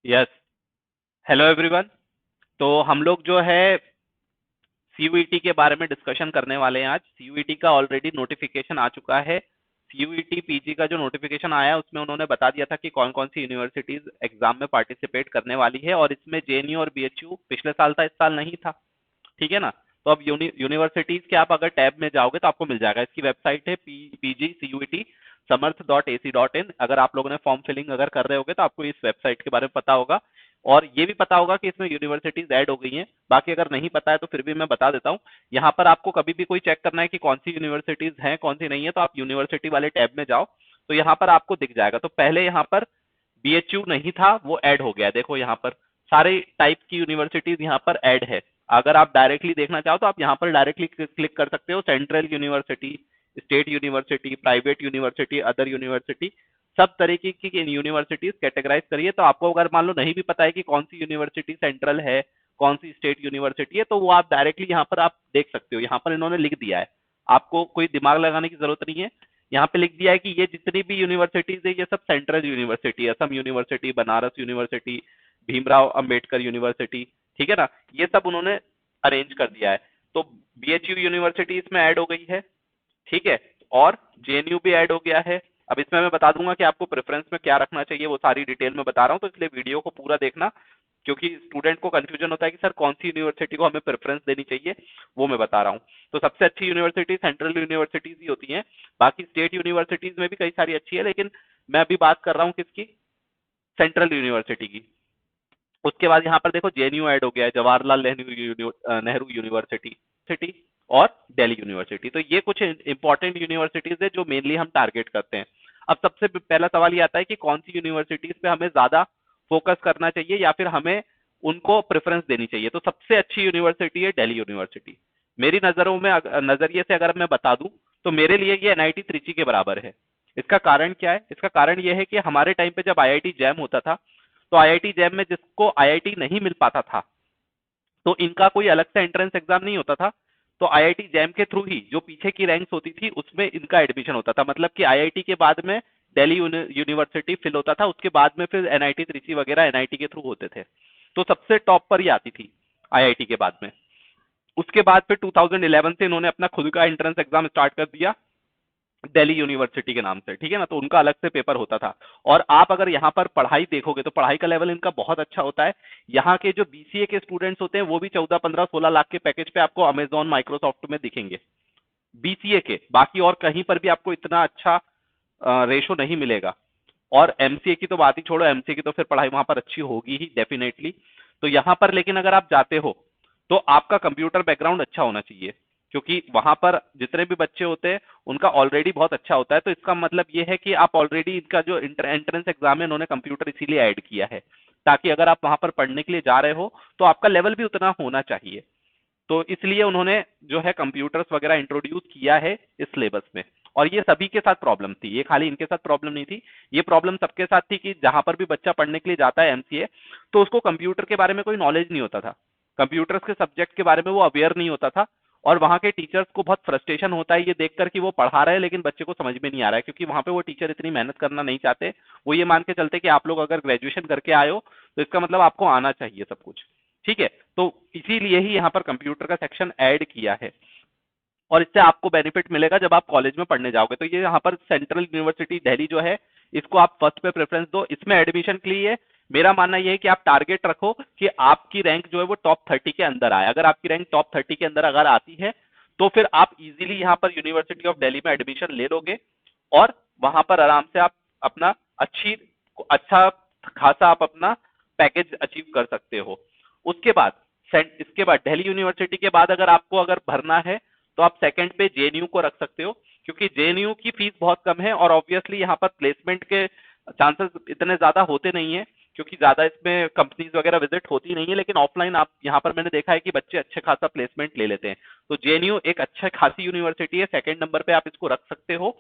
Yes. Hello everyone. तो हम लोग जो है सीयूईटी के बारे में डिस्कशन करने वाले हैं आज। सीयूईटी का ऑलरेडी नोटिफिकेशन आ चुका है। सीयूईटी पीजी का जो नोटिफिकेशन आया है उसमें उन्होंने बता दिया था कि कौन कौन सी यूनिवर्सिटीज एग्जाम में पार्टिसिपेट करने वाली है, और इसमें जेएनयू और बीएचयू पिछले साल था, इस साल नहीं था। ठीक है ना। तो अब यूनिवर्सिटीज के आप अगर टैब में जाओगे तो आपको मिल जाएगा। इसकी वेबसाइट है पीजी सीयूईटी समर्थ.ac.in। अगर आप लोगों ने फॉर्म फिलिंग अगर कर रहे होगे तो आपको इस वेबसाइट के बारे में पता होगा, और ये भी पता होगा कि इसमें यूनिवर्सिटीज ऐड हो गई हैं। बाकी अगर नहीं पता है तो फिर भी मैं बता देता हूँ। यहाँ पर आपको कभी भी कोई चेक करना है कि कौन सी यूनिवर्सिटीज हैं कौन सी नहीं है, तो आप यूनिवर्सिटी वाले टैब में जाओ, तो यहाँ पर आपको दिख जाएगा। तो पहले यहाँ पर बीएचयू नहीं था, वो ऐड हो गया। देखो यहाँ पर सारे टाइप की यूनिवर्सिटीज यहाँ पर ऐड है। अगर आप डायरेक्टली देखना चाहो तो आप यहाँ पर डायरेक्टली क्लिक कर सकते हो। Central university, state university, private university, other university, सब तरीके की यूनिवर्सिटीज कैटेगराइज करिए। तो आपको अगर मान लो नहीं भी पता है कि कौन सी यूनिवर्सिटी सेंट्रल है, कौन सी स्टेट यूनिवर्सिटी है, तो वो आप डायरेक्टली यहाँ पर आप देख सकते हो। यहाँ पर इन्होंने लिख दिया है, आपको कोई दिमाग लगाने की जरूरत नहीं है। यहाँ पे लिख दिया है कि ये जितनी भी यूनिवर्सिटीज है ये सब central university, Assam university, Banaras university, Bhimrao Ambedkar university, ठीक है ना, ये सब उन्होंने अरेंज कर दिया है। तो बीएचयू यूनिवर्सिटी इसमें ऐड हो गई है, ठीक है, और जेएनयू भी ऐड हो गया है। अब इसमें मैं बता दूंगा कि आपको प्रेफरेंस में क्या रखना चाहिए, वो सारी डिटेल में बता रहा हूँ, तो इसलिए वीडियो को पूरा देखना, क्योंकि स्टूडेंट को कंफ्यूजन होता है कि सर कौन सी यूनिवर्सिटी को हमें प्रेफरेंस देनी चाहिए, वो मैं बता रहा हूँ। तो सबसे अच्छी यूनिवर्सिटी सेंट्रल यूनिवर्सिटीज ही होती हैं। बाकी स्टेट यूनिवर्सिटीज में भी कई सारी अच्छी है, लेकिन मैं अभी बात कर रहा हूँ किसकी, सेंट्रल यूनिवर्सिटी की। उसके बाद यहाँ पर देखो जेएनयू ऐड हो गया है, जवाहरलाल नेहरू यूनिवर्सिटी सिटी और दिल्ली यूनिवर्सिटी। तो ये कुछ इंपॉर्टेंट यूनिवर्सिटीज है जो मेनली हम टारगेट करते हैं। अब सबसे पहला सवाल ये आता है कि कौन सी यूनिवर्सिटीज पे हमें ज्यादा फोकस करना चाहिए या फिर हमें उनको प्रेफरेंस देनी चाहिए। तो सबसे अच्छी यूनिवर्सिटी है दिल्ली यूनिवर्सिटी। मेरी नजरों में नजरिए से अगर मैं बता दूं तो मेरे लिए ये एनआईटी त्रिची के बराबर है। इसका कारण क्या है? इसका कारण ये है कि हमारे टाइम पे जब आईआईटी जैम होता था, तो आईआईटी जैम में जिसको आईआईटी नहीं मिल पाता था, तो इनका कोई अलग से एंट्रेंस एग्जाम नहीं होता था। तो आईआईटी जैम के थ्रू ही जो पीछे की रैंक्स होती थी उसमें इनका एडमिशन होता था। मतलब कि आईआईटी के बाद में दिल्ली यूनिवर्सिटी फिल होता था, उसके बाद में फिर एनआईटी त्रिची वगैरह एनआईटी के थ्रू होते थे। तो सबसे टॉप पर ही आती थी आईआईटी के बाद में। उसके बाद फिर 2011 से इन्होंने अपना खुद का एंट्रेंस एग्जाम स्टार्ट कर दिया दिल्ली यूनिवर्सिटी के नाम से, ठीक है ना। तो उनका अलग से पेपर होता था। और आप अगर यहाँ पर पढ़ाई देखोगे तो पढ़ाई का लेवल इनका बहुत अच्छा होता है। यहाँ के जो बीसीए के स्टूडेंट्स होते हैं वो भी 14-15-16 लाख के पैकेज पे आपको अमेजॉन माइक्रोसॉफ्ट में दिखेंगे, बीसीए के। बाकी और कहीं पर भी आपको इतना अच्छा रेशो नहीं मिलेगा। और एमसीए की तो बात ही छोड़ो, एमसीए की तो फिर पढ़ाई वहां पर अच्छी होगी ही डेफिनेटली। तो यहाँ पर लेकिन अगर आप जाते हो तो आपका कंप्यूटर बैकग्राउंड अच्छा होना चाहिए, क्योंकि वहां पर जितने भी बच्चे होते हैं उनका ऑलरेडी बहुत अच्छा होता है। तो इसका मतलब ये है कि आप ऑलरेडी इनका जो एंट्रेंस एग्जाम है उन्होंने कंप्यूटर इसीलिए ऐड किया है, ताकि अगर आप वहां पर पढ़ने के लिए जा रहे हो तो आपका लेवल भी उतना होना चाहिए। तो इसलिए उन्होंने जो है कंप्यूटर्स वगैरह इंट्रोड्यूस किया है इस सिलेबस में। और ये सभी के साथ प्रॉब्लम थी, ये खाली इनके साथ प्रॉब्लम नहीं थी, ये प्रॉब्लम सबके साथ थी कि जहां पर भी बच्चा पढ़ने के लिए जाता है एमसीए, तो उसको कंप्यूटर के बारे में कोई नॉलेज नहीं होता था, कंप्यूटर्स के सब्जेक्ट के बारे में वो अवेयर नहीं होता था। और वहां के टीचर्स को बहुत फ्रस्ट्रेशन होता है ये देखकर कि वो पढ़ा रहे हैं लेकिन बच्चे को समझ में नहीं आ रहा है, क्योंकि वहां पे वो टीचर इतनी मेहनत करना नहीं चाहते। वो ये मान के चलते कि आप लोग अगर ग्रेजुएशन करके आए हो तो इसका मतलब आपको आना चाहिए सब कुछ, ठीक है। तो इसीलिए ही यहाँ पर कंप्यूटर का सेक्शन ऐड किया है, और इससे आपको बेनिफिट मिलेगा जब आप कॉलेज में पढ़ने जाओगे। तो ये यहाँ पर सेंट्रल यूनिवर्सिटी दिल्ली जो है, इसको आप फर्स्ट पे प्रेफरेंस दो। इसमें एडमिशन के लिए मेरा मानना यह है कि आप टारगेट रखो कि आपकी रैंक जो है वो टॉप 30 के अंदर आए। अगर आपकी रैंक टॉप 30 के अंदर अगर आती है तो फिर आप इजीली यहाँ पर यूनिवर्सिटी ऑफ दिल्ली में एडमिशन ले लोगे, और वहां पर आराम से आप अपना अच्छा खासा आप अपना पैकेज अचीव कर सकते हो। उसके बाद इसके बाद दिल्ली यूनिवर्सिटी के बाद अगर आपको अगर भरना है तो आप सेकंड पे जेएनयू को रख सकते हो, क्योंकि जेएनयू की फीस बहुत कम है और ऑब्वियसली यहाँ पर प्लेसमेंट के चांसेस इतने ज्यादा होते नहीं है, क्योंकि ज्यादा इसमें कंपनीज वगैरह विजिट होती नहीं है। लेकिन ऑफलाइन आप यहाँ पर मैंने देखा है कि बच्चे अच्छे खासा प्लेसमेंट ले लेते हैं। तो जेएनयू एक अच्छा खासी यूनिवर्सिटी है, सेकंड नंबर पे आप इसको रख सकते हो।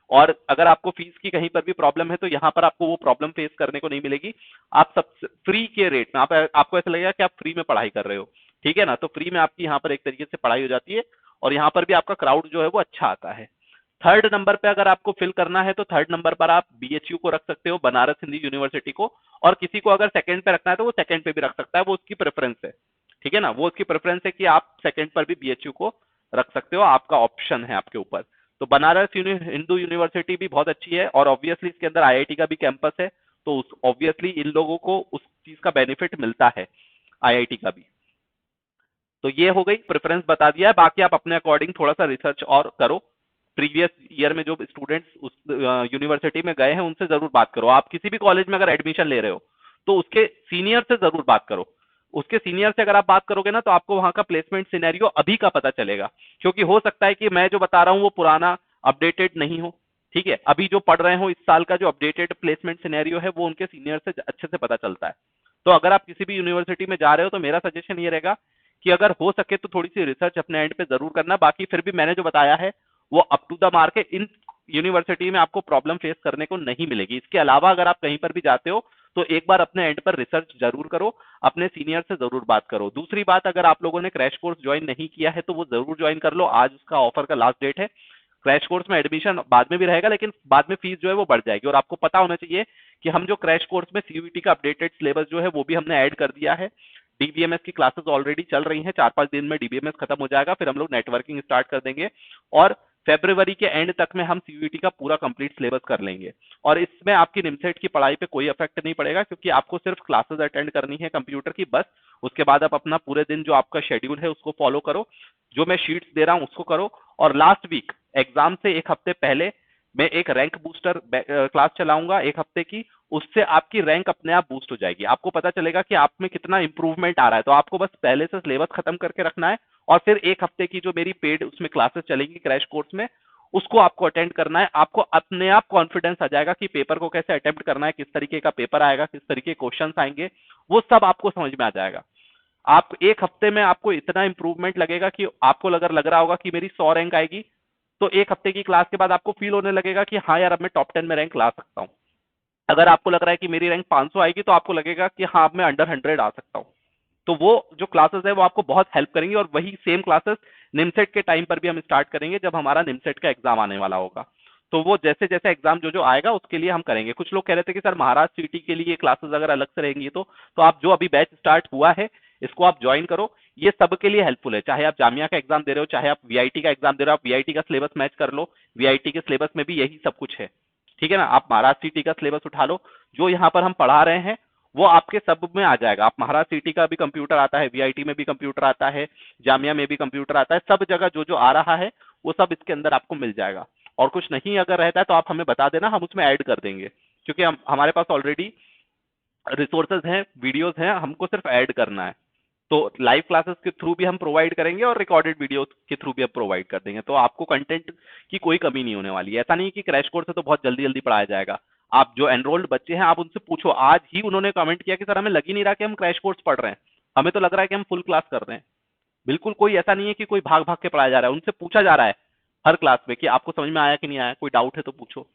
और अगर आपको फीस की कहीं पर भी प्रॉब्लम है तो यहाँ पर आपको वो प्रॉब्लम फेस करने को नहीं मिलेगी। आप सब फ्री के रेट में आपको ऐसा लगेगा कि आप फ्री में पढ़ाई कर रहे हो, ठीक है ना। तो फ्री में आपकी यहाँ पर एक तरीके से पढ़ाई हो जाती है, और यहाँ पर भी आपका क्राउड जो है वो अच्छा आता है। थर्ड नंबर पे अगर आपको फिल करना है तो थर्ड नंबर पर आप बीएचयू को रख सकते हो, बनारस हिंदू यूनिवर्सिटी को, और किसी को अगर सेकंड पे रखना है तो वो सेकंड पे भी रख सकता है, वो उसकी प्रेफरेंस है। ठीक है ना, वो उसकी प्रेफरेंस है कि आप सेकंड पर भी बीएचयू को रख सकते हो, आपका ऑप्शन है आपके ऊपर। तो बनारस हिंदू यूनिवर्सिटी भी बहुत अच्छी है, और ऑब्वियसली इसके अंदर आईआईटी का भी कैंपस है, तो ऑब्वियसली इन लोगों को उस चीज का बेनिफिट मिलता है, आईआईटी का भी। तो ये हो गई, प्रेफरेंस बता दिया है, बाकी आप अपने अकॉर्डिंग थोड़ा सा रिसर्च और करो। प्रीवियस ईयर में जो स्टूडेंट्स उस यूनिवर्सिटी में गए हैं उनसे जरूर बात करो। आप किसी भी कॉलेज में अगर एडमिशन ले रहे हो तो उसके सीनियर से जरूर बात करो। उसके सीनियर से अगर आप बात करोगे ना तो आपको वहां का प्लेसमेंट सिनेरियो अभी का पता चलेगा, क्योंकि हो सकता है कि मैं जो बता रहा हूँ वो पुराना अपडेटेड नहीं हो। ठीक है, अभी जो पढ़ रहे हो इस साल का जो अपडेटेड प्लेसमेंट सिनेरियो है वो उनके सीनियर से अच्छे से पता चलता है। तो अगर आप किसी भी यूनिवर्सिटी में जा रहे हो तो मेरा सजेशन ये रहेगा कि अगर हो सके तो थोड़ी सी रिसर्च अपने एंड पे जरूर करना। बाकी फिर भी मैंने जो बताया है वो अप टू द मार्क है, इन यूनिवर्सिटी में आपको प्रॉब्लम फेस करने को नहीं मिलेगी। इसके अलावा अगर आप कहीं पर भी जाते हो तो एक बार अपने एंड पर रिसर्च जरूर करो, अपने सीनियर से जरूर बात करो। दूसरी बात, अगर आप लोगों ने क्रैश कोर्स ज्वाइन नहीं किया है तो वो जरूर ज्वाइन कर लो, आज उसका ऑफर का लास्ट डेट है। क्रैश कोर्स में एडमिशन बाद में भी रहेगा, लेकिन बाद में फीस जो है वो बढ़ जाएगी। और आपको पता होना चाहिए कि हम जो क्रैश कोर्स में सीयूईटी का अपडेटेड सिलेबस जो है वो भी हमने ऐड कर दिया है। डीबीएमएस की क्लासेस ऑलरेडी चल रही हैं, 4-5 दिन में डीबीएमएस खत्म हो जाएगा, फिर हम लोग नेटवर्किंग स्टार्ट कर देंगे, और फरवरी के एंड तक में हम सीयूईटी का पूरा कंप्लीट सिलेबस कर लेंगे। और इसमें आपकी निमसेट की पढ़ाई पे कोई इफेक्ट नहीं पड़ेगा, क्योंकि आपको सिर्फ क्लासेस अटेंड करनी है कंप्यूटर की बस। उसके बाद आप अपना पूरे दिन जो आपका शेड्यूल है उसको फॉलो करो, जो मैं शीट्स दे रहा हूं उसको करो। और लास्ट वीक एग्जाम से एक हफ्ते पहले मैं एक रैंक बूस्टर क्लास चलाऊंगा 1 हफ्ते की, उससे आपकी रैंक अपने आप बूस्ट हो जाएगी। आपको पता चलेगा कि आप में कितना इंप्रूवमेंट आ रहा है। तो आपको बस पहले से सिलेबस खत्म करके रखना है, और फिर 1 हफ्ते की जो मेरी पेड उसमें क्लासेस चलेंगी क्रैश कोर्स में, उसको आपको अटेंड करना है। आपको अपने आप कॉन्फिडेंस आ जाएगा कि पेपर को कैसे अटेम्प्ट करना है, किस तरीके का पेपर आएगा, किस तरीके के क्वेश्चन आएंगे, वो सब आपको समझ में आ जाएगा। आप 1 हफ्ते में आपको इतना इंप्रूवमेंट लगेगा कि आपको लग रहा होगा कि मेरी 100 रैंक आएगी, तो 1 हफ्ते की क्लास के बाद आपको फील होने लगेगा कि हाँ यार अब मैं टॉप 10 में रैंक ला सकता हूँ। अगर आपको लग रहा है कि मेरी रैंक 500 आएगी तो आपको लगेगा कि हाँ अब मैं अंडर 100 आ सकता हूँ। तो वो जो क्लासेस है वो आपको बहुत हेल्प करेंगी, और वही सेम क्लासेस निमसेट के टाइम पर भी हम स्टार्ट करेंगे जब हमारा निमसेट का एग्जाम आने वाला होगा। तो वो जैसे जैसे एग्जाम जो जो आएगा उसके लिए हम करेंगे। कुछ लोग कह रहे थे कि सर महाराष्ट्र सीटी के लिए क्लासेस अगर अलग से रहेंगी तो आप जो अभी बैच स्टार्ट हुआ है इसको आप ज्वाइन करो, ये सबके लिए हेल्पफुल है। चाहे आप जामिया का एग्जाम दे रहे हो, चाहे आप वीआईटी का एग्जाम दे रहे हो, आप वीआईटी का सिलेबस मैच कर लो, वीआईटी के सिलेबस में भी यही सब कुछ है। ठीक है ना, आप महाराष्ट्र सीटी का सिलेबस उठा लो, जो यहाँ पर हम पढ़ा रहे हैं वो आपके सब में आ जाएगा। आप महाराष्ट्र सिटी का भी कंप्यूटर आता है, वीआईटी में भी कंप्यूटर आता है, जामिया में भी कंप्यूटर आता है, सब जगह जो जो आ रहा है वो सब इसके अंदर आपको मिल जाएगा। और कुछ नहीं अगर रहता है तो आप हमें बता देना, हम उसमें ऐड कर देंगे, क्योंकि हम हमारे पास ऑलरेडी रिसोर्सेज हैं, वीडियोस हैं, हमको सिर्फ ऐड करना है। तो लाइव क्लासेस के थ्रू भी हम प्रोवाइड करेंगे और रिकॉर्डेड वीडियो के थ्रू भी हम प्रोवाइड कर देंगे। तो आपको कंटेंट की कोई कमी नहीं होने वाली है। ऐसा नहीं कि क्रैश कोर्स है तो बहुत जल्दी जल्दी पढ़ाया जाएगा। आप जो एनरोल्ड बच्चे हैं आप उनसे पूछो, आज ही उन्होंने कमेंट किया कि सर हमें लग ही नहीं रहा कि हम क्रैश कोर्स पढ़ रहे हैं, हमें तो लग रहा है कि हम फुल क्लास कर रहे हैं। बिल्कुल कोई ऐसा नहीं है कि कोई भाग भाग के पढ़ाया जा रहा है, उनसे पूछा जा रहा है हर क्लास में कि आपको समझ में आया कि नहीं आया, कोई डाउट है तो पूछो।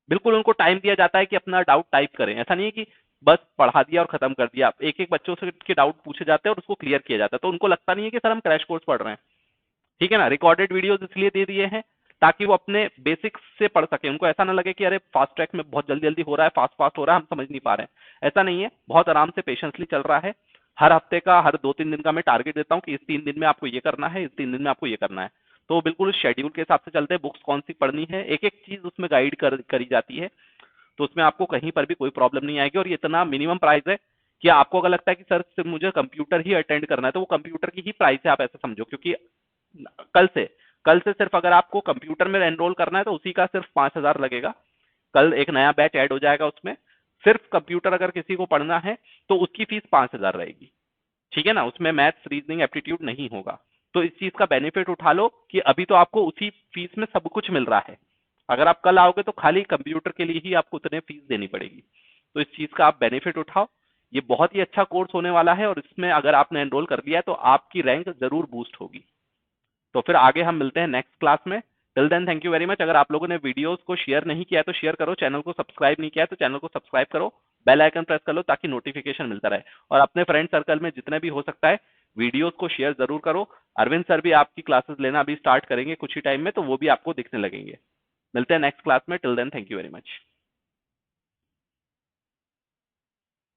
बिल्कुल उनको टाइम दिया जाता है कि अपना डाउट टाइप करें। ऐसा नहीं है कि बस पढ़ा दिया और खत्म कर दिया। एक एक बच्चों से के डाउट पूछे जाते हैं और उसको क्लियर किया जाता है, तो उनको लगता नहीं है कि सर हम क्रैश कोर्स पढ़ रहे हैं। ठीक है ना, रिकॉर्डेड वीडियोस इसलिए दे दिए हैं ताकि वो अपने बेसिक्स से पढ़ सके, उनको ऐसा ना लगे कि अरे फास्ट ट्रैक में बहुत जल्दी जल्दी हो रहा है, फास्ट फास्ट हो रहा है, हम समझ नहीं पा रहे हैं। ऐसा नहीं है, बहुत आराम से पेशेंसली चल रहा है। हर हफ्ते का, हर 2-3 दिन का मैं टारगेट देता हूँ कि इस 3 दिन में आपको ये करना है, इस 3 दिन में आपको ये करना है। तो बिल्कुल शेड्यूल के हिसाब से चलते हैं, बुक्स कौन सी पढ़नी है, एक एक चीज उसमें गाइड करी जाती है। तो उसमें आपको कहीं पर भी कोई प्रॉब्लम नहीं आएगी। और ये इतना मिनिमम प्राइस है कि आपको अगर लगता है कि सर सिर्फ मुझे कंप्यूटर ही अटेंड करना है तो वो कंप्यूटर की ही प्राइस है, आप ऐसे समझो। क्योंकि कल से कल से सिर्फ अगर आपको कंप्यूटर में एनरोल करना है तो उसी का सिर्फ 5,000 लगेगा। कल एक नया बैच ऐड हो जाएगा, उसमें सिर्फ कंप्यूटर अगर किसी को पढ़ना है तो उसकी फीस 5,000 रहेगी। ठीक है ना, उसमें मैथ्स, रीजनिंग, एप्टीट्यूड नहीं होगा। तो इस चीज का बेनिफिट उठा लो कि अभी तो आपको उसी फीस में सब कुछ मिल रहा है। अगर आप कल आओगे तो खाली कंप्यूटर के लिए ही आपको उतने फीस देनी पड़ेगी। तो इस चीज का आप बेनिफिट उठाओ, ये बहुत ही अच्छा कोर्स होने वाला है, और इसमें अगर आपने एनरोल कर लिया है तो आपकी रैंक जरूर बूस्ट होगी। तो फिर आगे हम मिलते हैं नेक्स्ट क्लास में। Till then thank you very much. अगर आप लोगों ने वीडियोस को शेयर नहीं किया है तो शेयर करो, चैनल को सब्सक्राइब नहीं किया है तो चैनल को सब्सक्राइब करो, बेल आइकन प्रेस कर लो ताकि नोटिफिकेशन मिलता रहे। और अपने फ्रेंड सर्कल में जितने भी हो सकता है वीडियोस को शेयर जरूर करो। अरविंद सर भी आपकी क्लासेस लेना अभी स्टार्ट करेंगे कुछ ही टाइम में, तो वो भी आपको दिखने लगेंगे। मिलते हैं नेक्स्ट क्लास में। Till then thank you very much.